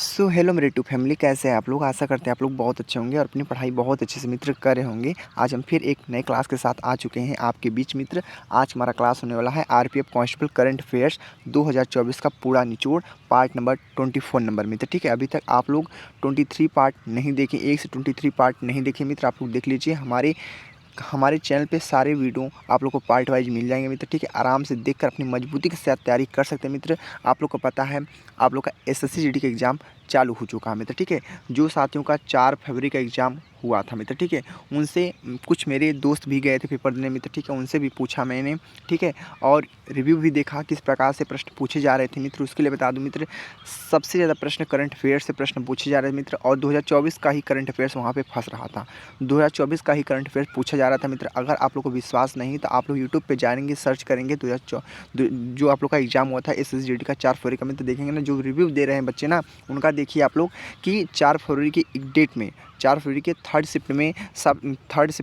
So hello मेरे to family, कैसे हैं आप लोग। आशा करते हैं आप लोग बहुत अच्छे होंगे और अपनी पढ़ाई बहुत अच्छे से मित्र कर रहे होंगे। आज हम फिर एक नए क्लास के साथ आ चुके हैं आपके बीच मित्र। आज हमारा क्लास होने वाला है आरपीएफ कांस्टेबल करंट अफेयर्स 2024 का पूरा निचोड़ पार्ट नंबर 24 नंबर मित्र। ठीक है, अभी तक आप लोग 23 पार्ट नहीं देखे, 1 से 23 पार्ट नहीं देखे मित्र, आप लोग देख लीजिए। हमारे चैनल पे सारे वीडियो आप लोग को पार्ट वाइज मिल जाएंगे मित्र। ठीक है, आराम से देखकर अपनी मजबूती के साथ तैयारी कर सकते हैं मित्र। आप लोग को पता है आप लोग का एसएससी जीडी का एग्ज़ाम चालू हो चुका है मित्र। ठीक है, जो साथियों का 4 फरवरी का एग्ज़ाम हुआ था मित्र, ठीक है, उनसे कुछ मेरे दोस्त भी गए थे पेपर देने मित्र। ठीक है, उनसे भी पूछा मैंने, ठीक है, और रिव्यू भी देखा किस प्रकार से प्रश्न पूछे जा रहे थे मित्र। उसके लिए बता दूं मित्र, सबसे ज़्यादा प्रश्न करंट अफेयर्स से प्रश्न पूछे जा रहे थे मित्र, और 2024 का ही करंट अफेयर्स वहाँ पे फंस रहा था। 2024 का ही करंट अफेयर्स पूछा जा रहा था मित्र। अगर आप लोग को विश्वास नहीं तो आप लोग यूट्यूब पे जाएंगे, सर्च करेंगे जो आप लोग का एग्ज़ाम हुआ था एसएससी जीडी का 4 फरवरी का मित्र, देखेंगे ना जो रिव्यू दे रहे हैं बच्चे ना, उनका देखिए आप लोग कि 4 फरवरी की एक डेट में, 4 फरवरी के थर्ड शिफ्ट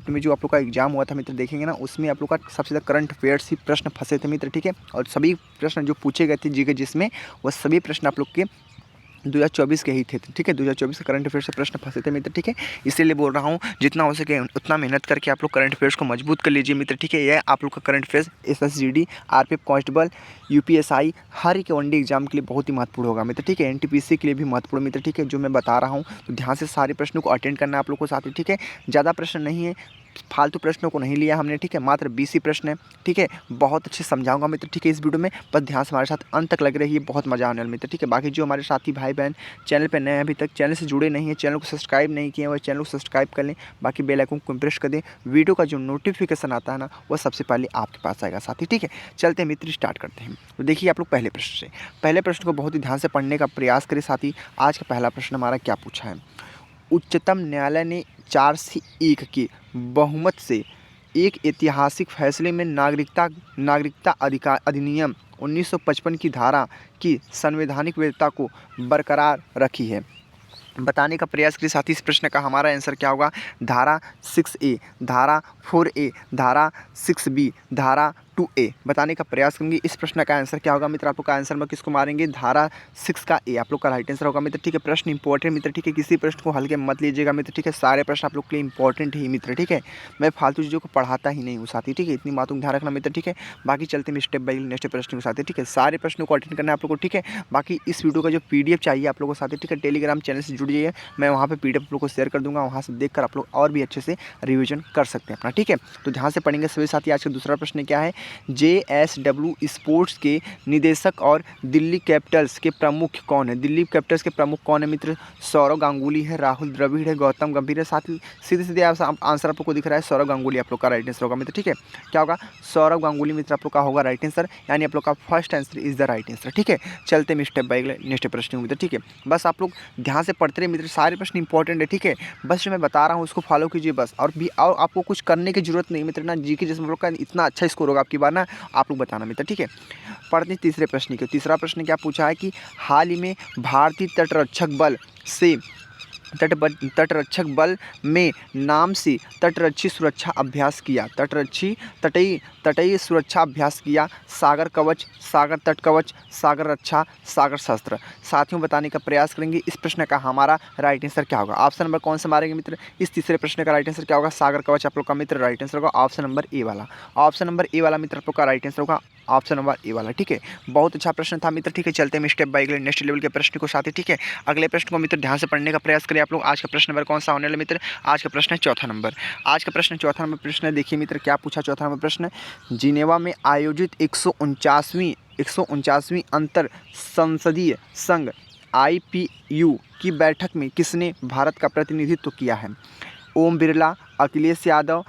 में जो आप लोग का एग्ज़ाम हुआ था मित्र, देखेंगे ना उसमें आप लोग का सबसे ज़्यादा करंट अफेयर्स ही प्रश्न फंसे थे मित्र। ठीक है, और सभी प्रश्न जो पूछे गए थे जीके जिसमें, वो सभी प्रश्न आप लोग के 2024 के ही थे। ठीक है, 2024 के करंट अफेयर्स से प्रश्न फंसे थे मित्र। ठीक है, इसीलिए बोल रहा हूँ जितना हो सके उतना मेहनत करके आप लोग करंट अफेयर्स को मजबूत कर लीजिए मित्र। ठीक है, यह आप लोग का current affairs SSC GD, RPF constable, UPSI हर एक वनडे एग्जाम के लिए बहुत ही महत्वपूर्ण होगा मित्र। ठीक है, एनटीपीसी के लिए भी महत्वपूर्ण मित्र। ठीक है, जो मैं बता रहा हूँ तो ध्यान से सारे प्रश्नों को अटेंड करना है आप लोग को साथ ही। ठीक है, ज़्यादा प्रश्न नहीं है, फालतू प्रश्नों को नहीं लिया हमने। ठीक है, मात्र 20 ही प्रश्न है। ठीक है, बहुत अच्छे समझाऊंगा मित्र। ठीक है, इस वीडियो में बस ध्यान से हमारे साथ अंत तक लग रही है, बहुत मजा आने वाला मित्र। ठीक है, बाकी जो हमारे साथी भाई बहन चैनल पे नए हैं, अभी तक चैनल से जुड़े नहीं हैं, चैनल को सब्सक्राइब नहीं किए, वह चैनल को सब्सक्राइब कर लें, बाकी बेल आइकन को प्रेस कर दें। वीडियो का जो नोटिफिकेशन आता है ना, वो सबसे पहले आपके पास आएगा साथी। ठीक है, चलते हैं मित्र, स्टार्ट करते हैं। तो देखिए आप लोग पहले प्रश्न को बहुत ही ध्यान से पढ़ने का प्रयास करें साथी। आज का पहला प्रश्न हमारा क्या पूछा है। उच्चतम न्यायालय ने 4 से 1 के बहुमत से एक ऐतिहासिक फैसले में नागरिकता अधिकार अधिनियम 1955 की धारा की संवैधानिक वैधता को बरकरार रखी है। बताने का प्रयास करिए साथी। इस प्रश्न का हमारा आंसर क्या होगा। धारा 6A, धारा 4A, धारा 6B, धारा 2A बताने का प्रयास करेंगे। इस प्रश्न का आंसर क्या होगा मित्र। आप लोग का आंसर में किसको मारेंगे, धारा 6 का A आप लोग का राइट आंसर होगा मित्र। ठीक है, प्रश्न इंपॉर्टेंट मित्र। ठीक है, किसी प्रश्न को हल्के मत लीजिएगा मित्र। ठीक है, सारे प्रश्न आप लोग के लिए इंपॉर्टेंट ही मित्र। ठीक है, मैं फालतू चीज़ों को पढ़ाता ही नहीं हूँ साथी। ठीक है, इतनी बातों का ध्यान रखना मित्र। ठीक है, बाकी चलते हैं स्टेप बाई नेक्स्ट प्रश्न के साथ। ठीक है, सारे प्रश्नों को अटेंड करना है आप लोग को। ठीक है, बाकी इस वीडियो का जो PDF चाहिए आप लोगों को साथी, ठीक है, टेलीग्राम चैनल से जुड़ जाइए, मैं वहाँ पे PDF आप लोग को शेयर कर दूंगा, वहाँ से देखकर आप लोग और भी अच्छे से रिवीजन कर सकते हैं अपना। ठीक है, तो ध्यान से पढ़ेंगे सभी साथी। आज का दूसरा प्रश्न क्या है। JSW स्पोर्ट्स के निदेशक और दिल्ली कैपिटल्स के प्रमुख कौन है। दिल्ली कैपिटल्स के प्रमुख कौन है मित्र। सौरव गांगुली है, राहुल द्रविड़ है, गौतम गंभीर है। साथ ही सीधे सीधे आंसर आप लोग को दिख रहा है, सौरव गांगुली आप लोग का राइट आंसर होगा मित्र। ठीक है, क्या होगा, सौरव गांगुली मित्र आप लोग का होगा राइट आंसर, यानी आप लोग का first answer is the right answer. ठीक है, चलते हैं स्टेप बाय नेक्स्ट प्रश्न मित्र। ठीक है, बस आप लोग ध्यान से पढ़ते रहे मित्र, सारे प्रश्न इंपॉर्टेंट है। ठीक है, बस जो मैं बता रहा हूँ उसको फॉलो कीजिए बस, और आपको कुछ करने की जरूरत नहीं मित्र ना। जीके जिसमें लोग का इतना अच्छा स्कोर होगा आपकी बार ना, आप लोग बताना मित्र। ठीक है, पढ़ते हैं तीसरे प्रश्न की। तीसरा प्रश्न क्या पूछा है कि हाल ही में भारतीय तटरक्षक बल में नाम से तटरक्षी सुरक्षा अभ्यास किया। तटीय सुरक्षा अभ्यास किया। सागर कवच, सागर तट कवच, सागर रक्षा, सागर शस्त्र। साथियों बताने का प्रयास करेंगे इस प्रश्न का हमारा राइट आंसर क्या होगा। ऑप्शन नंबर कौन सा मारेंगे मित्र। इस तीसरे प्रश्न का राइट आंसर क्या होगा, सागर कवच आप लोग का मित्र राइट आंसर होगा। ऑप्शन नंबर ए वाला, ऑप्शन नंबर ए वाला मित्र आप लोग का राइट आंसर होगा, ऑप्शन नंबर ए वाला। ठीक है, बहुत अच्छा प्रश्न था मित्र। ठीक है, चलते हैं स्टेप बाय नेक्स्ट लेवल के प्रश्न को साथ ही। ठीक है, अगले प्रश्न को मित्र ध्यान से पढ़ने का प्रयास करें आप लोग। आज का प्रश्न नंबर कौन सा होने वाला मित्र। आज का प्रश्न है चौथा नंबर। आज का प्रश्न चौथा नंबर प्रश्न है। देखिए मित्र क्या पूछा चौथा नंबर प्रश्न। जिनेवा में आयोजित 149वीं अंतर संसदीय संघ IPU की बैठक में किसने भारत का प्रतिनिधित्व किया है। ओम बिरला, अखिलेश यादव,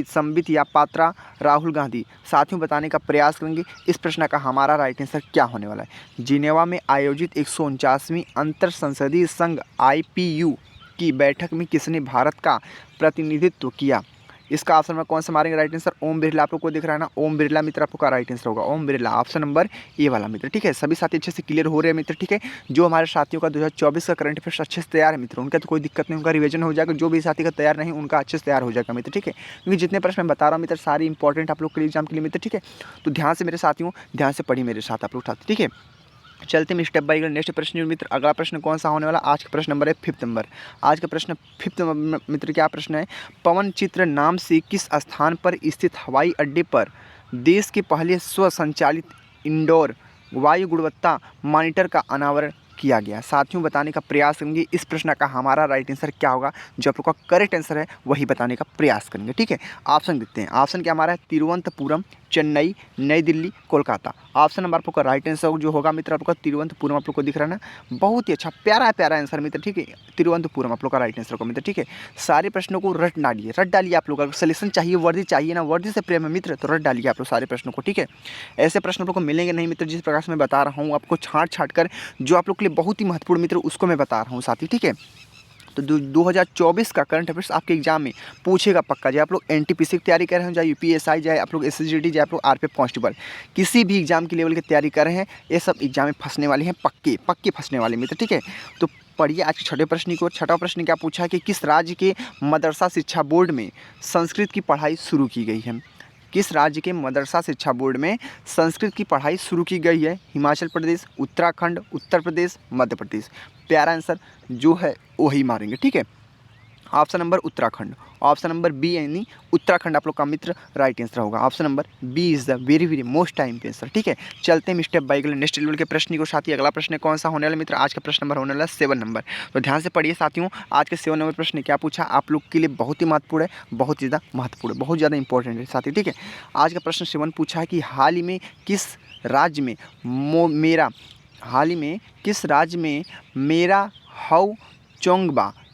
संबित या पात्रा, राहुल गांधी। साथियों बताने का प्रयास करेंगे इस प्रश्न का हमारा राइट आंसर क्या होने वाला है। जिनेवा में आयोजित 149वीं अंतर संसदीय संघ IPU की बैठक में किसने भारत का प्रतिनिधित्व किया। इसका ऑप्शन में कौन सा मारेंगे राइट आंसर। ओम बिरला आप लोग को दिख रहा है ना, ओम बिरला मित्र आपको का राइट आंसर होगा, Om Birla option number A वाला मित्र। ठीक है, सभी साथी अच्छे से क्लियर हो रहे हैं मित्र। ठीक है, जो हमारे साथियों का 2024 का करंट अफेयर्स अच्छे से तैयार है मित्र, उनका तो कोई दिक्कत नहीं, उनका रिवीजन हो जाएगा। जो भी साथी का तैयार नहीं उनका अच्छे से तैयार हो जाएगा मित्र। ठीक है, क्योंकि जितने प्रश्न मैं बता रहा हूँ मित्र सारी इंपॉर्टेंट आप लोग के एग्जाम के लिए मित्र। ठीक है, तो ध्यान से मेरे साथियों ध्यान से पढ़िए मेरे साथ आप लोग साथ। ठीक है, चलते हैं स्टेप बाय नेक्स्ट प्रश्न मित्र। अगला प्रश्न कौन सा होने वाला, आज का प्रश्न नंबर है 5 नंबर। आज का प्रश्न 5 नंबर मित्र क्या प्रश्न है, पवन चित्र नाम से किस स्थान पर स्थित हवाई अड्डे पर देश के पहले स्वसंचालित इंडोर वायु गुणवत्ता मॉनिटर का अनावरण किया गया। साथियों बताने का प्रयास करेंगे इस प्रश्न का हमारा राइट आंसर क्या होगा, जो आप लोग का करेक्ट आंसर है वही बताने का प्रयास करेंगे। ठीक है, ऑप्शन देखते हैं। ऑप्शन क्या हमारा है, तिरुवनंतपुरम, चेन्नई, नई दिल्ली, कोलकाता। ऑप्शन नंबर आप लोग का राइट आंसर जो होगा मित्र आप लोग का तिरुवनंतपुरम आप लोग को दिख रहा है ना, बहुत ही अच्छा प्यारा प्यारा आंसर मित्र। ठीक है, तिरुवनंतपुरम आप लोग का राइट आंसर होगा मित्र। ठीक है, सारे प्रश्नों को रट डालिए आप लोग। अगर सॉल्यूशन चाहिए, वर्दी चाहिए ना, वर्दी से प्रेम है मित्र, तो रट डालिए आप लोग सारे प्रश्नों को। ठीक है, ऐसे प्रश्न आप लोग को मिलेंगे नहीं मित्र, जिस प्रकार से मैं बता रहा हूँ आपको छाँट कर, जो आप लोग के लिए बहुत ही महत्वपूर्ण मित्र उसको मैं बता रहा हूँ साथी। ठीक है, तो 2024 का करंट अफेयर्स आपके एग्जाम में पूछेगा पक्का। चाहे आप लोग एनटीपीसी की तैयारी कर रहे हैं, चाहे यूपीएसआई, चाहे आप लोग एसएसजीडी, चाहे आप लोग आरपीएफ कांस्टेबल, किसी भी एग्जाम की लेवल की तैयारी कर रहे हैं, ये सब एग्जाम में फंसने वाले हैं, पक्के फंसने वाले मित्र। ठीक है, तो पढ़िए आज के छठे प्रश्न को। छठा प्रश्न क्या पूछा है कि किस राज्य के मदरसा शिक्षा बोर्ड में संस्कृत की पढ़ाई शुरू की गई है। किस राज्य के मदरसा शिक्षा बोर्ड में संस्कृत की पढ़ाई शुरू की गई है। हिमाचल प्रदेश, उत्तराखंड, उत्तर प्रदेश, मध्य प्रदेश। प्यारा आंसर जो है वही मारेंगे। ठीक है, option number Uttarakhand, option number B यानी उत्तराखंड आप लोग का मित्र राइट आंसर होगा। Option number B is the very most time answer. ठीक है, चलते हैं स्टेप बाय नेक्स्ट लेवल के प्रश्न को साथी। अगला प्रश्न कौन सा होने वाला मित्र, आज का प्रश्न नंबर होने वाला 7 नंबर। तो ध्यान से पढ़िए साथियों, आज के 7 नंबर प्रश्न क्या पूछा आप लोग के लिए, बहुत ही महत्वपूर्ण है, बहुत ज़्यादा महत्वपूर्ण है, बहुत ज़्यादा इंपॉर्टेंट है साथी। ठीक है, आज का प्रश्न 7 पूछा है कि हाल ही में किस राज्य में मेरा हौ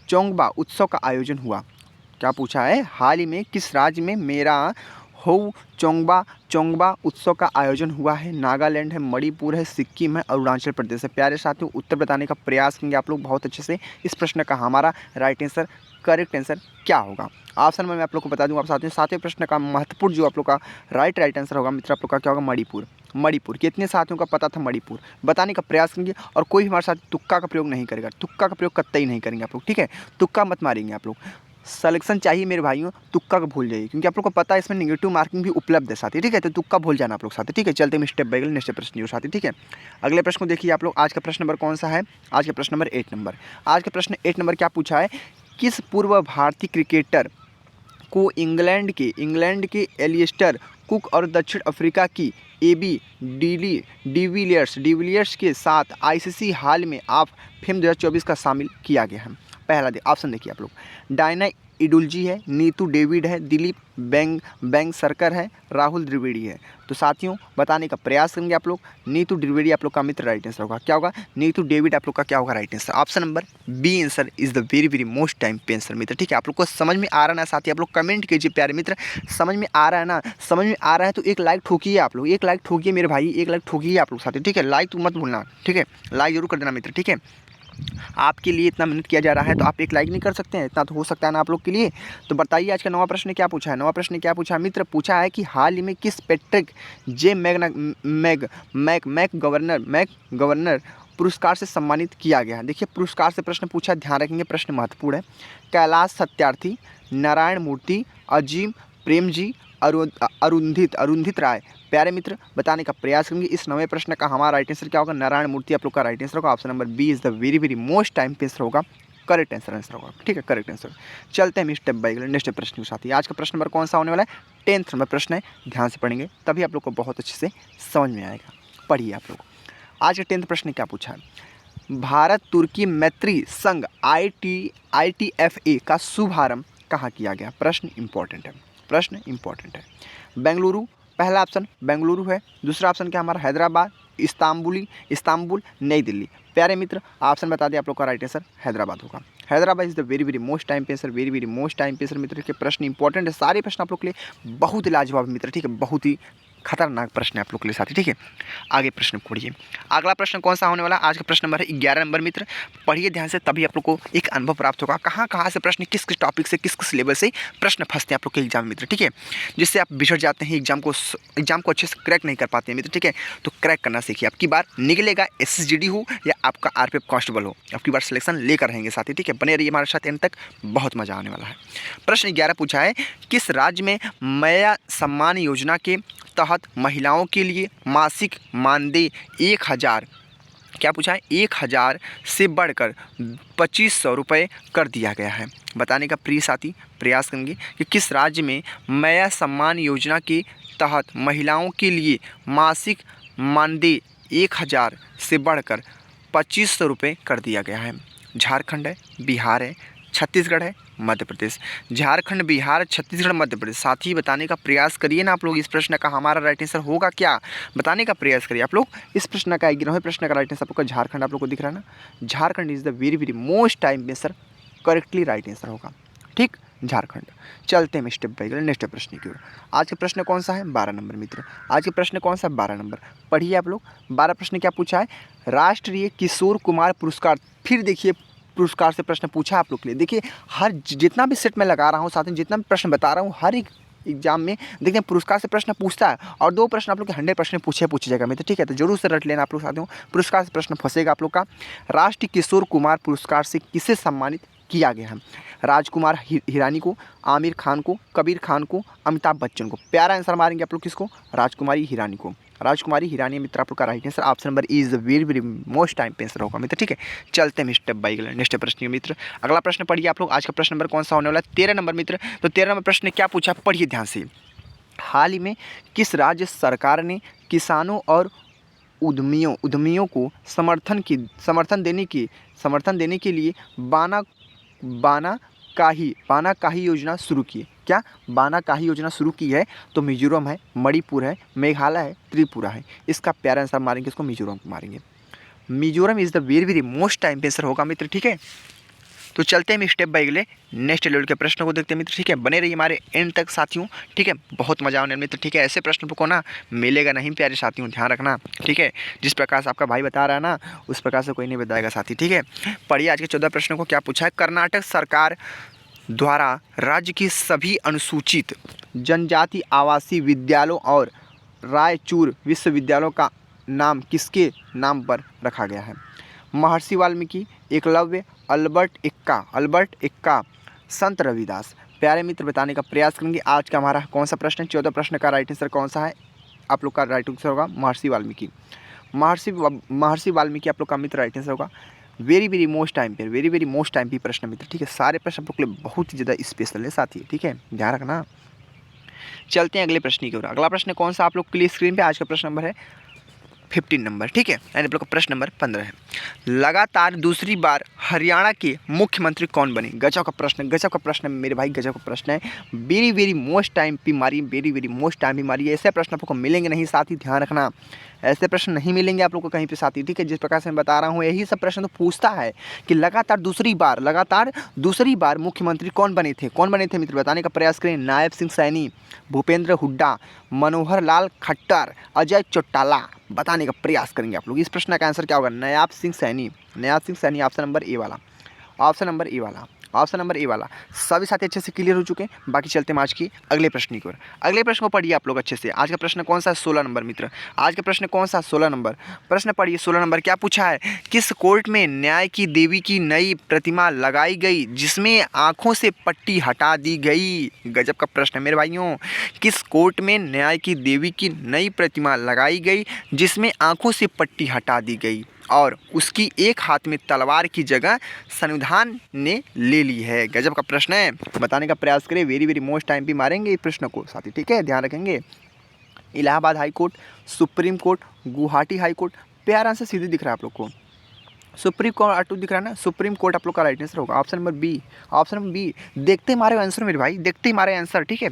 चोंगबा उत्सव का आयोजन हुआ। क्या पूछा है, हाल ही में किस राज्य में मेरा हौ चोंगबा उत्सव का आयोजन हुआ है। नागालैंड है, मणिपुर है, सिक्किम है, अरुणाचल प्रदेश है। प्यारे साथियों उत्तर बताने का प्रयास करेंगे आप लोग बहुत अच्छे से। इस प्रश्न का हमारा राइट आंसर, करेक्ट आंसर क्या होगा। ऑप्शन में मैं आप लोग को बता दूंगा। आप साथियों सातवें प्रश्न का महत्वपूर्ण जो आप लोग का राइट आंसर होगा मित्र आप लोग का क्या होगा, मणिपुर। कितने साथियों का पता था मणिपुर, बताने का प्रयास करेंगे। और कोई हमारे साथ तुक्का का प्रयोग नहीं करेगा, तुक्का का प्रयोग कतई नहीं करेंगे आप लोग। ठीक है, तुक्का मत मारेंगे आप लोग। सलेक्शन चाहिए मेरे भाइयों, तुक्का का भूल जाइए, क्योंकि आप लोग को पता है इसमें नेगेटिव मार्किंग भी उपलब्ध है साथी। ठीक है, तो तुक्का भूल जाना आप लोग साथी। ठीक है, चलते हैं स्टेप बाय नेक्स्ट प्रश्न साथी। ठीक है, अगले प्रश्न को देखिए आप लोग। आज का प्रश्न नंबर कौन सा है, आज का प्रश्न नंबर 8 नंबर। आज का प्रश्न 8 नंबर क्या पूछा है, किस पूर्व भारतीय क्रिकेटर को इंग्लैंड के एलिस्टर कुक और दक्षिण अफ्रीका की एबी डिविलियर्स के साथ आईसीसी हाल में ऑफ फेम 2024 का शामिल किया गया है। पहला ऑप्शन देखिए आप लोग, डायना इडुलजी है, नीतू डेविड है, दिलीप बैंग सरकर है, राहुल द्विवेदी है। तो साथियों बताने का प्रयास करेंगे आप लोग। नीतू द्विवेदी आप लोग का मित्र राइट आंसर होगा। क्या होगा, नीतू डेविड आप लोग का क्या होगा right answer. Option number B answer is the very most time answer मित्र। ठीक है, आप लोग को समझ में आ रहा है ना साथी, आप लोग कमेंट कीजिए प्यारे मित्र, समझ में आ रहा है ना, समझ में आ रहा है तो एक लाइक ठोकिए आप लोग, एक लाइक ठोकिए मेरे भाई, एक लाइक ठोकिए आप लोग साथी। ठीक है, लाइक तो मत भूलना। ठीक है, लाइक जरूर कर देना मित्र। ठीक है, आपके लिए इतना मेहनत किया जा रहा है तो आप एक लाइक नहीं कर सकते हैं, इतना तो हो सकता है ना आप लोग के लिए। तो बताइए आज का नवा प्रश्न क्या पूछा है। नवा प्रश्न क्या पूछा है मित्र, पूछा है कि हाल ही में किस पैट्रिक जे मैक गवर्नर पुरस्कार से सम्मानित किया गया है। देखिए पुरस्कार से प्रश्न पूछा, ध्यान रखेंगे प्रश्न महत्वपूर्ण है। कैलाश सत्यार्थी, नारायण मूर्ति, अजीम प्रेमजी, अरुंधित राय। प्यारे मित्र बताने का प्रयास करेंगे। इस नवे प्रश्न का हमारा राइट आंसर क्या होगा, नारायण मूर्ति आप लोग का राइट आंसर होगा। Option number B is the very most time answer होगा, करेक्ट आंसर होगा। ठीक है, करेक्ट आंसर। चलते हैं स्टेप बाय नेक्स्ट प्रश्न के साथ ही। आज का प्रश्न नंबर कौन सा होने वाला है, 10th नंबर प्रश्न है। ध्यान से पढ़ेंगे तभी आप लोग को बहुत अच्छे से समझ में आएगा। पढ़िए आप लोग, आज का 10th प्रश्न क्या पूछा है, भारत तुर्की मैत्री संघ ITFA का शुभारंभ कहाँ किया गया। प्रश्न इंपॉर्टेंट है। बेंगलुरु, पहला ऑप्शन बेंगलुरु है। दूसरा ऑप्शन क्या हमारा, हैदराबाद, इस्तांबुल, नई दिल्ली। प्यारे मित्र ऑप्शन बता दें आप लोग का राइट आंसर हैदराबाद होगा। Hyderabad is the very most time answer, very most time answer मित्र के प्रश्न इंपॉर्टेंट है। सारे प्रश्न आप लोग के लिए बहुत ही लाजवाब मित्र। ठीक है, बहुत ही खतरनाक प्रश्न है आप लोग के लिए साथी। ठीक है, आगे प्रश्न पढ़िए। अगला प्रश्न कौन सा होने वाला, आज का प्रश्न नंबर है 11 नंबर मित्र। पढ़िए ध्यान से तभी आप लोग को एक अनुभव प्राप्त होगा, कहाँ से प्रश्न, किस टॉपिक से, किस लेवल से प्रश्न फंसते हैं आप लोग के एग्जाम में मित्र। ठीक है, जिससे आप बिछड़ जाते हैं, एग्जाम को अच्छे से क्रैक नहीं कर पाते हैं मित्र। ठीक है, तो क्रैक करना सीखिए। आपकी बार निकलेगा SSGD हो या आपका RPF कांस्टेबल हो, आपकी बार सिलेक्शन लेकर रहेंगे साथी। ठीक है, बने रहिए हमारे साथ एंड तक, बहुत मजा आने वाला है। प्रश्न 11 पूछा है, किस राज्य में मैया सम्मान योजना के तहत महिलाओं के लिए मासिक मानदेय 1000 क्या पूछा है, 1000 से बढ़कर 2500 रुपये कर दिया गया है। बताने का प्रिय साथी प्रयास करेंगे कि किस राज्य में मैया सम्मान योजना के तहत महिलाओं के लिए मासिक मानदेय 1000 से बढ़कर 2500 रुपये कर दिया गया है। झारखंड है, बिहार है, छत्तीसगढ़ है, मध्य प्रदेश। झारखंड, बिहार, छत्तीसगढ़, मध्य प्रदेश। साथ ही बताने का प्रयास करिए ना आप लोग, इस प्रश्न का हमारा राइट आंसर होगा क्या, बताने का प्रयास करिए आप लोग। इस प्रश्न का 11वें प्रश्न का राइट आंसर आपको झारखंड आप लोग को दिख रहा है ना। Jharkhand is the very very most time answer, correctly right answer होगा। ठीक, झारखंड। चलते हैं स्टेप बाय नेक्स्ट प्रश्न की ओर। आज का प्रश्न कौन सा है, 12 नंबर मित्र। आज के प्रश्न कौन सा, 12 नंबर। पढ़िए आप लोग। 12 प्रश्न क्या पूछा है, राष्ट्रीय किशोर कुमार पुरस्कार। फिर देखिए पुरस्कार से प्रश्न पूछा आप लोग के लिए। देखिए हर जितना भी सेट मैं लगा रहा हूँ, साथ में जितना भी प्रश्न बता रहा हूँ, हर एक एग्जाम में देखिए पुरस्कार से प्रश्न पूछता है, और 2 प्रश्न आप लोग के 100% पूछे जाएगा मित्र। ठीक है, तो जरूर से रट लेना आप लोग साथियों। पुरस्कार से प्रश्न फंसेगा आप लोग का। राष्ट्रीय किशोर कुमार पुरस्कार से किसे सम्मानित किया गया है? राजकुमार हिरानी को, आमिर खान को, कबीर खान को, अमिताभ बच्चन को। प्यारा आंसर मारेंगे आप लोग किसको, राजकुमारी हिरानी को। राजकुमारी हिरानी मित्र आप लोग का right answer, option number is very very most time पे आंसर होगा मित्र। ठीक है, चलते हैं स्टेप बाय नेक्स्ट प्रश्न मित्र। अगला प्रश्न पढ़िए आप लोग। आज का प्रश्न नंबर कौन सा होने वाला है, 13 नंबर मित्र। तो 13 नंबर प्रश्न क्या पूछा, पढ़िए ध्यान से। हाल ही में किस राज्य सरकार ने किसानों और उद्यमियों को समर्थन देने के लिए बाना काही योजना शुरू की है? क्या बाना काही योजना शुरू की है? तो मिजोरम है, मणिपुर है, मेघालय है, त्रिपुरा है। इसका प्यारा आंसर मारेंगे, इसको मिजोरम मारेंगे। Mizoram is the very very most time answer होगा मित्र। ठीक है, तो चलते हैं स्टेप बाय अगले नेक्स्ट लेवल के प्रश्न को देखते हैं मित्र। ठीक है, बने रहिए हमारे एंड तक साथियों। ठीक है, बहुत मजा आने मित्र। ठीक है, ऐसे प्रश्न को ना मिलेगा नहीं प्यारे साथियों, ध्यान रखना। ठीक है, जिस प्रकार से आपका भाई बता रहा है ना, उस प्रकार से कोई नहीं बताएगा साथी। ठीक है, पढ़िए आज के 14 प्रश्नों को। क्या पूछा है, कर्नाटक सरकार द्वारा राज्य के सभी अनुसूचित जनजाति आवासीय विद्यालयों और रायचूर विश्वविद्यालयों का नाम किसके नाम पर रखा गया है? महर्षि वाल्मीकि, एकलव्य, अल्बर्ट एक्का, संत रविदास। प्यारे मित्र बताने का प्रयास करेंगे। आज का हमारा कौन सा प्रश्न है, 14 प्रश्न का राइट आंसर कौन सा है? आप लोग का राइट आंसर होगा महर्षि वाल्मीकि। महर्षि वाल्मीकि आप लोग का मित्र राइट आंसर होगा। वेरी वेरी मोस्ट टाइम पे प्रश्न मित्र। ठीक है, सारे प्रश्न आप लोग के लिए बहुत ही ज़्यादा स्पेशल है साथी। ठीक है, ध्यान रखना। चलते हैं अगले प्रश्न की ओर। अगला प्रश्न कौन सा आप लोग के लिए स्क्रीन पे आज का प्रश्न नंबर है 15 नंबर। ठीक है, यानी आप लोग का प्रश्न नंबर 15 है। लगातार दूसरी बार हरियाणा के मुख्यमंत्री कौन बने? गजब का प्रश्न मेरे भाई, गजब का प्रश्न है। वेरी वेरी मोस्ट टाइम पे मारी। ऐसे प्रश्न आपको मिलेंगे नहीं साथी, ध्यान रखना। ऐसे प्रश्न नहीं मिलेंगे आप लोग को कहीं पे साथी। ठीक है, जिस प्रकार से मैं बता रहा हूँ, यही सब प्रश्न तो पूछता है कि लगातार दूसरी बार मुख्यमंत्री कौन बने थे मित्र? बताने का प्रयास करें। नायब सिंह सैनी, भूपेंद्र हुड्डा, मनोहर लाल खट्टर, अजय चौटाला। बताने का प्रयास करेंगे आप लोग। इस प्रश्न का आंसर क्या होगा? Nayab Singh Saini. Option number A वाला। सभी साथी अच्छे से क्लियर हो चुके हैं। बाकी चलते हैं आज की अगले प्रश्न की ओर। अगले प्रश्न को पढ़िए आप लोग अच्छे से। आज का प्रश्न कौन सा है? 16 नंबर मित्र। आज का प्रश्न कौन सा? 16 नंबर। प्रश्न पढ़िए 16 नंबर। क्या पूछा है? किस कोर्ट में न्याय की देवी की नई प्रतिमा लगाई गई जिसमें आंखों से पट्टी हटा दी गई? गजब का प्रश्न है मेरे भाइयों। किस कोर्ट में न्याय की देवी की नई प्रतिमा लगाई गई जिसमें आंखों से पट्टी हटा दी गई और उसकी एक हाथ में तलवार की जगह संविधान ने ले ली है? गजब का प्रश्न है, बताने का प्रयास करें। वेरी वेरी मोस्ट टाइम पे मारेंगे इस प्रश्न को साथी। ठीक है, ध्यान रखेंगे। Allahabad high court, supreme court, Guwahati high court. प्यारा से सीधे दिख रहा है आप लोग को, सुप्रीम कोर्ट दिख रहा है ना। सुप्रीम कोर्ट आप लोग का राइट आंसर होगा। Option number B. देखते ही मारे आंसर मेरे भाई, देखते ही मारे आंसर। ठीक है,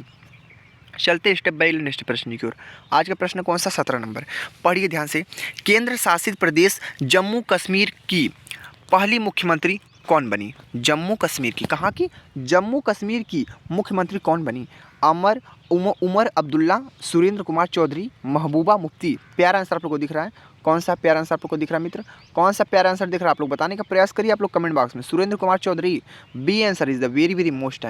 चलते स्टेप बाय नेक्स्ट प्रश्न की ओर। आज का प्रश्न कौन सा? 17 नंबर। पढ़िए ध्यान से। केंद्र शासित प्रदेश जम्मू कश्मीर की पहली मुख्यमंत्री कौन बनी? जम्मू कश्मीर की, कहाँ की? जम्मू कश्मीर की मुख्यमंत्री कौन बनी? उमर अब्दुल्ला, सुरेंद्र कुमार चौधरी, महबूबा मुफ्ती। प्यारा आंसर आप लोग को दिख रहा है। कौन सा प्यारा आंसर आप लोग को दिख रहा है मित्र? कौन सा प्यारा आंसर दिख रहा है आप लोग? बताने का प्रयास करिए आप लोग कमेंट बॉक्स में। Surendra Kumar Chaudhary. B answer is the very very most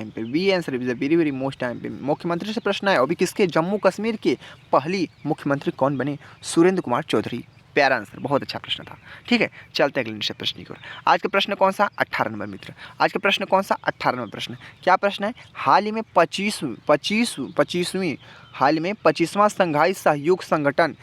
time पे। मुख्यमंत्री से प्रश्न है, अभी किसके? जम्मू कश्मीर के पहली मुख्यमंत्री कौन बने? सुरेंद्र कुमार चौधरी। प्यारा आंसर, बहुत अच्छा प्रश्न था। ठीक है, चलते अगले निश्चित प्रश्न की ओर। आज का प्रश्न कौन सा? 18 नंबर मित्र। आज का प्रश्न कौन सा? 18 नंबर प्रश्न। क्या प्रश्न है? हाल ही में 25वां शंघाई सहयोग संगठन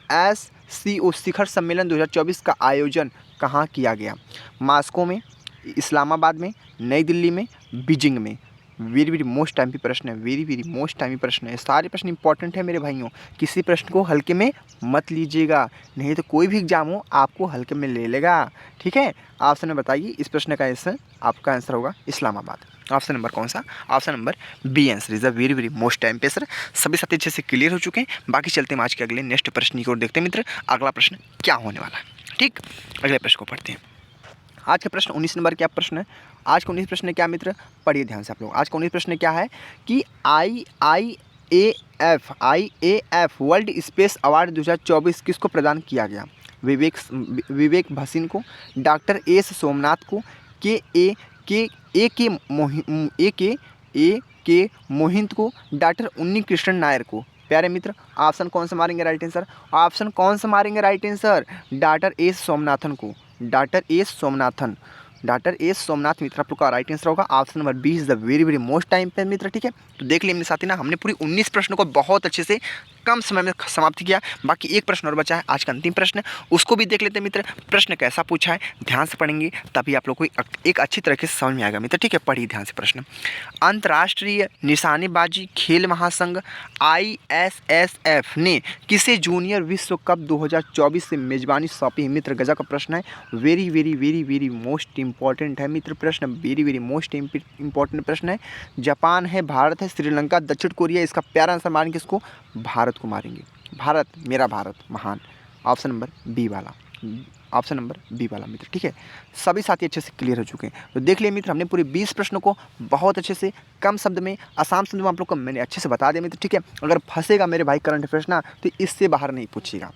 SCO शिखर सम्मेलन 2024 का आयोजन कहाँ किया गया? मॉस्को में, इस्लामाबाद में, नई दिल्ली में, बीजिंग में। वेरी वेरी मोस्ट टाइम पे प्रश्न है, वेरी वेरी मोस्ट टाइम पे प्रश्न है। सारे प्रश्न इंपॉर्टेंट है मेरे भाइयों, किसी प्रश्न को हल्के में मत लीजिएगा, नहीं तो कोई भी एग्जाम हो आपको हल्के में ले लेगा। ठीक है, ऑप्शन में बताइए इस प्रश्न का आंसर, आपका आंसर होगा इस्लामाबाद। ऑप्शन नंबर कौन सा? Option number B answer is a very very most time पे सर। सभी साथी अच्छे से क्लियर हो चुके हैं। बाकी चलते हैं आज के अगले नेक्स्ट प्रश्न की ओर, देखते हैं मित्र अगला प्रश्न क्या होने वाला है। ठीक, अगले प्रश्न को पढ़ते हैं। आज का प्रश्न 19 नंबर क्या प्रश्न है? आज का 19 प्रश्न क्या मित्र, पढ़िए ध्यान से आप लोग। आज का 19 प्रश्न क्या है कि IAF वर्ल्ड स्पेस अवार्ड 2024 किसको प्रदान किया गया? विवेक भसीन को, डॉक्टर एस सोमनाथ को, के मोहित को, डॉक्टर उन्नी कृष्णन नायर को। प्यारे मित्र, ऑप्शन कौन सा मारेंगे राइट आंसर? ऑप्शन कौन सा मारेंगे right answer? Doctor S Somanathan को, doctor S Somanathan, doctor S Somnath मित्र आप लोग का राइट आंसर होगा। Option number B is the very very most time पे मित्र। ठीक है, तो देख लिए मेरे साथी ना, हमने पूरी 19 प्रश्नों को बहुत अच्छे से कम समय में समाप्त किया। बाकी एक प्रश्न और बचा है, आज का अंतिम प्रश्न, उसको भी देख लेते हैं मित्र। प्रश्न कैसा पूछा है ध्यान से पढ़ेंगे तभी आप लोग को एक अच्छी तरीके से समझ में आएगा मित्र। ठीक है, पढ़िए ध्यान से प्रश्न। अंतर्राष्ट्रीय निशानेबाजी खेल महासंघ ISSF ने किसे जूनियर विश्व कप 2024 से मेजबानी सौंपी है? मित्र गजा का प्रश्न है, very very very very most important है मित्र प्रश्न, वेरी वेरी मोस्ट इंपॉर्टेंट प्रश्न है। जापान है, भारत है, श्रीलंका, दक्षिण कोरिया। इसका प्यारा आंसर मारेंगे किसको? भारत को मारेंगे। भारत, मेरा भारत महान। ऑप्शन नंबर बी वाला, ऑप्शन नंबर बी वाला मित्र। ठीक है, सभी साथी अच्छे से क्लियर हो चुके हैं। तो देख लिए मित्र, हमने पूरे 20 प्रश्नों को बहुत अच्छे से कम शब्द में, आसान शब्द में आप लोग को मैंने अच्छे से बता दिया मित्र। ठीक है, अगर फंसेगा मेरे भाई करंट अफेयर्स ना, तो इससे बाहर नहीं पूछिएगा।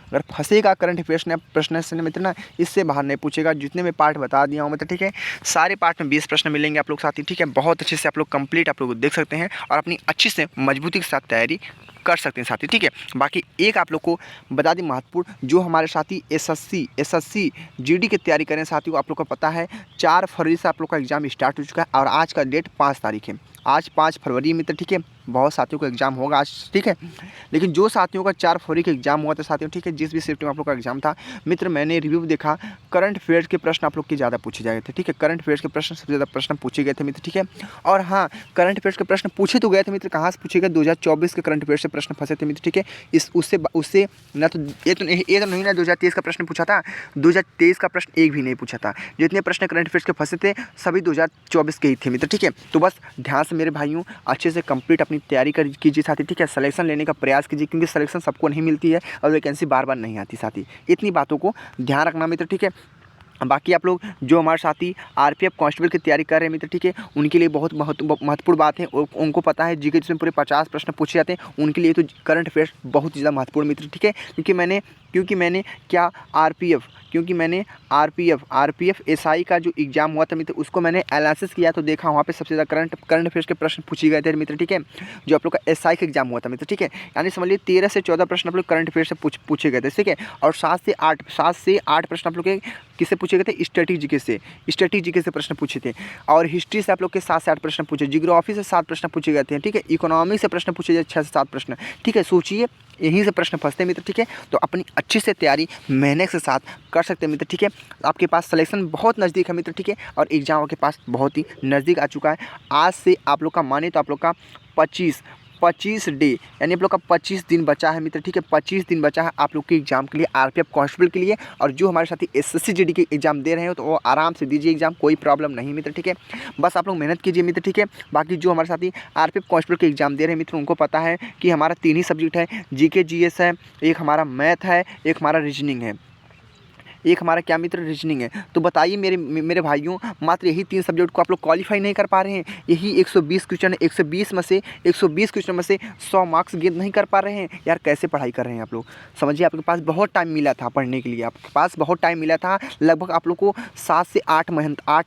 अगर फंसेगा करंट अफेयर्स प्रश्न से मित्र ना, इससे बाहर नहीं पूछेगा। जितने मैं पार्ट बता दिया हूँ मित्र, ठीक है, सारे पार्ट में 20 प्रश्न मिलेंगे आप लोग साथी। ठीक है, बहुत अच्छे से आप लोग कंप्लीट आप लोग देख सकते हैं और अपनी अच्छी से मजबूती के साथ तैयारी कर सकते हैं साथी। ठीक है, बाकी एक आप लोग को बता दें महत्वपूर्ण, जो हमारे साथी एसएससी जीडी की तैयारी करें साथियों, आप लोग को पता है 4 फरवरी से आप लोग का एग्जाम स्टार्ट हो चुका है और आज का डेट 5 तारीख है। आज 5 फरवरी मित्र। ठीक है, बहुत साथियों का एग्जाम होगा आज। ठीक है, लेकिन जो साथियों का 4 फरवरी का एग्जाम हुआ था साथियों, ठीक है, जिस भी शिफ्ट में आप लोग का एग्जाम था मित्र, मैंने रिव्यू देखा, करंट अफेयर्स के प्रश्न आप लोग के ज़्यादा पूछे गए थे। ठीक है, करंट अफेयर्स के प्रश्न सबसे ज़्यादा प्रश्न पूछे गए थे मित्र। ठीक है, और हाँ, करंट अफेयर्स के प्रश्न पूछे तो गए थे मित्र, कहाँ से पूछे गए? 2024 के करंट अफेयर्स से प्रश्न फंसे थे मित्र। ठीक है, उससे ना तो ये तो नहीं ना 2023 का प्रश्न पूछा था, 2023 का प्रश्न एक भी नहीं पूछा था। जितने प्रश्न करंट अफेयर्स के फंसे थे सभी 2024 के ही थे मित्र। ठीक है, तो बस ध्यान से मेरे भाइयों अच्छे से कंप्लीट अपनी तैयारी कीजिए साथी। ठीक है, सिलेक्शन लेने का प्रयास कीजिए, क्योंकि सिलेक्शन सबको नहीं मिलती है और वैकेंसी बार बार नहीं आती साथी। इतनी बातों को ध्यान रखना मित्र। ठीक है, बाकी आप लोग जो हमारे साथी आरपीएफ कांस्टेबल की तैयारी कर रहे हैं मित्र, ठीक है, उनके लिए बहुत महत्वपूर्ण बात है। उनको पता है जीके जिसमें पूरे 50 प्रश्न पूछे जाते हैं, उनके लिए तो करंट अफेयर्स बहुत ज़्यादा महत्वपूर्ण मित्र। ठीक है, आरपीएफ एसआई का जो एग्जाम हुआ था मित्र, उसको मैंने एनालिसिस किया तो देखा वहाँ पे सबसे ज़्यादा करंट अफेयर्स के प्रश्न पूछे गए थे मित्र। ठीक है, जो आप लोग का एसआई का एग्जाम हुआ था मित्र। ठीक है, यानी समझ लीजिए 13 से 14 प्रश्न आप लोग करंट अफेयर्स से पूछे गए थे। ठीक है, और 7 से 8 प्रश्न आप लोग के किससे पूछे गए थे? स्टैटिक जीके से प्रश्न पूछे थे। और हिस्ट्री से आप लोग के 7 से 8 प्रश्न पूछे, जियोग्राफी से 7 प्रश्न पूछे गए थे। ठीक है, इकोनॉमी से प्रश्न पूछे गए 6 से 7 प्रश्न। ठीक है, सोचिए यहीं से प्रश्न फंसते हैं मित्र। ठीक है, तो अपनी अच्छे से तैयारी मेहनत के साथ कर सकते हैं मित्र। ठीक है, आपके पास सिलेक्शन बहुत नज़दीक है मित्र। ठीक है, और एग्जाम आपके पास बहुत ही नज़दीक आ चुका है। आज से आप लोग का माने तो आप लोग का 25 डे यानी आप लोग का 25 दिन बचा है मित्र। ठीक है, 25 दिन बचा है आप लोग के एग्जाम के लिए, आरपीएफ कांस्टेबल के लिए। और जो हमारे साथी एसएससी जीडी के एग्जाम दे रहे हो तो वो आराम से दीजिए एग्जाम, कोई प्रॉब्लम नहीं मित्र। ठीक है, बस आप लोग मेहनत कीजिए मित्र। ठीक है, बाकी जो हमारे साथी आरपीएफ कांस्टेबल के एग्जाम दे रहे हैं मित्र, उनको पता है कि हमारा 3 ही सब्जेक्ट है, जीके जीएस है, एक हमारा मैथ है, एक हमारा रीजनिंग है, एक हमारा क्या मित्र रीजनिंग है। तो बताइए मेरे भाइयों, मात्र यही 3 सब्जेक्ट को आप लोग क्वालिफाई नहीं कर पा रहे हैं। यही 120 क्वेश्चन 120 क्वेश्चन में से 100 मार्क्स गेन नहीं कर पा रहे हैं यार, कैसे पढ़ाई कर रहे हैं आप लोग? समझिए, आपके पास बहुत टाइम मिला था पढ़ने के लिए, आपके पास बहुत टाइम मिला था, लगभग आप लोग को 7 से 8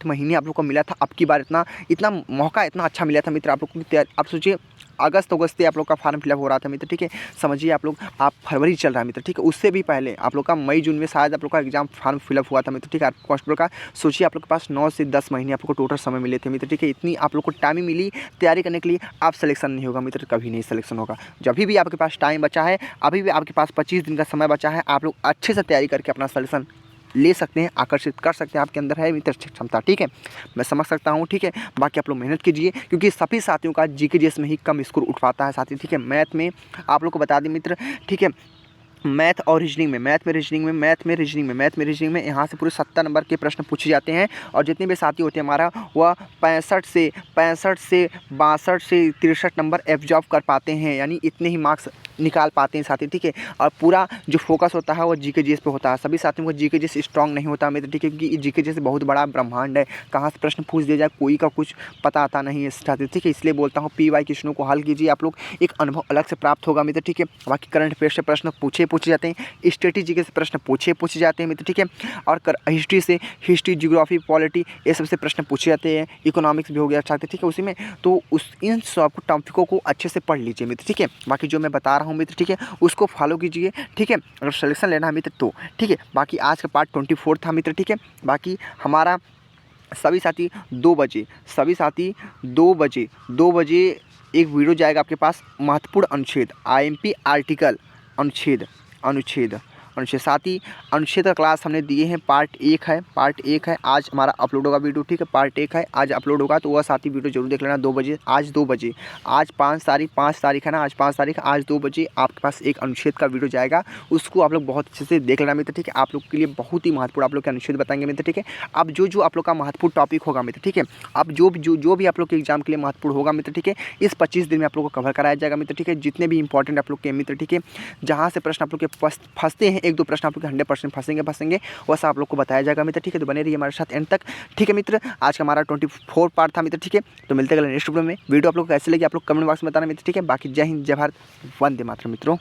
महीने आप लोग को मिला था। अब की बार इतना मौका इतना अच्छा मिला था मित्र आप लोग को। आप सोचिए अगस्त से आप लोग का फॉर्म फिलअप हो रहा था मित्र, ठीक है। समझिए आप फरवरी चल रहा है मित्र, ठीक है। उससे भी पहले आप लोग का मई जून में शायद आप लोग का एग्जाम फॉर्म फिलअप हुआ था मित्र, ठीक है। आरपीएफ कांस्टेबल का सोचिए आप लोग के पास 9 से 10 महीने आप लोग को टोटल समय मिले थे मित्र, ठीक है। इतनी आप लोग को टाइमिंग मिली तैयारी करने के लिए, आप सिलेक्शन नहीं होगा मित्र, कभी नहीं सिलेक्शन होगा। जब भी आपके पास टाइम बचा है, अभी भी आपके पास 25 दिन का समय बचा है, आप लोग अच्छे से तैयारी करके अपना सिलेक्शन ले सकते हैं, आकर्षित कर सकते हैं। आपके अंदर है मित्र क्षमता, ठीक है, मैं समझ सकता हूँ, ठीक है। बाकी आप लोग मेहनत कीजिए, क्योंकि सभी साथियों का जीके जीएस में ही कम स्कोर उठ पाता है साथी, ठीक है। मैथ में आप लोग को बता दें मित्र, ठीक है, मैथ और रीजनिंग में यहाँ से पूरे 70 नंबर के प्रश्न पूछे जाते हैं। और जितने भी साथी होते हैं हमारा, वह 65 से 62 से 63 नंबर एब्जॉर्ब कर पाते हैं, यानी इतने ही मार्क्स निकाल पाते हैं साथी, ठीक है। और पूरा जो फोकस होता है वो जीके जीएस पे होता है। सभी साथियों को जीके जीएस स्ट्रांग नहीं होता मित्र, ठीक है, क्योंकि जीके जीएस बहुत बड़ा ब्रह्मांड है, कहाँ से प्रश्न पूछ दिया जाए कोई का कुछ पता आता नहीं है साथी, ठीक है। इसलिए बोलता हूँ PY क्वेश्चनों को हल कीजिए, आप लोग एक अनुभव अलग से प्राप्त होगा मित्र, ठीक है। बाकी करंट अफेयर से प्रश्न पूछे जाते हैं, स्ट्रेटेजी के प्रश्न पूछे जाते हैं मित्र, ठीक है। और हिस्ट्री जियोग्राफी पॉलिटी ये सबसे प्रश्न पूछे जाते हैं, इकोनॉमिक्स भी हो गया साथी, ठीक है। उसी में तो इन सब टॉपिकों को अच्छे से पढ़ लीजिए मित्र, ठीक है। बाकी जो मैं बता रहा हूँ मित्र, ठीक है, उसको फॉलो कीजिए, ठीक है, अगर सिलेक्शन लेना है मित्र तो, ठीक है। बाकी आज का पार्ट 24 था मित्र, ठीक है। बाकी हमारा सभी साथी 2 बजे एक वीडियो जाएगा आपके पास, महत्वपूर्ण अनुच्छेद IMP आर्टिकल अनुच्छेद साथ ही अनुच्छेद का क्लास हमने दिए हैं, पार्ट 1 है। आज हमारा अपलोड होगा वीडियो, ठीक है, पार्ट 1 है, आज अपलोड होगा, तो वह साथी वीडियो जरूर देख लेना 2 बजे। आज 5 तारीख है ना, आज 5 तारीख, आज 2 बजे आपके पास एक अनुच्छेद का वीडियो जाएगा, उसको आप लोग बहुत अच्छे से देख लेना मित्र, ठीक है। आप लोग के लिए बहुत ही महत्वपूर्ण आप लोग के अनुच्छेद बताएंगे मित्र, ठीक है। अब जो आप लोग का महत्वपूर्ण टॉपिक होगा मित्र, ठीक है, अब जो भी आप लोग के एग्जाम के लिए महत्वपूर्ण होगा मित्र, ठीक है, इस 25 दिन में आप लोग को कवर कराया जाएगा मित्र, ठीक है। जितने भी इंपॉर्टेंट आप लोग के मित्र, ठीक है, जहाँ से प्रश्न आप लोग के फंसते हैं, 1-2 प्रश्न आप लोग 100% फंसेंगे, वैसा आप लोग को बताया जाएगा मित्र, ठीक है। तो बने रहिए हमारे साथ एंड तक, ठीक है मित्र। आज का हमारा 24 पार्ट था मित्र, ठीक है। तो मिलते हैं अगले नेक्स्ट वीडियो में। वीडियो आप लोग को कैसे लगी आप लोग कमेंट बॉक्स में बताना मित्र, ठीक है। बाकी जय हिंद, जय भारत, वंदे मातरम मित्रों।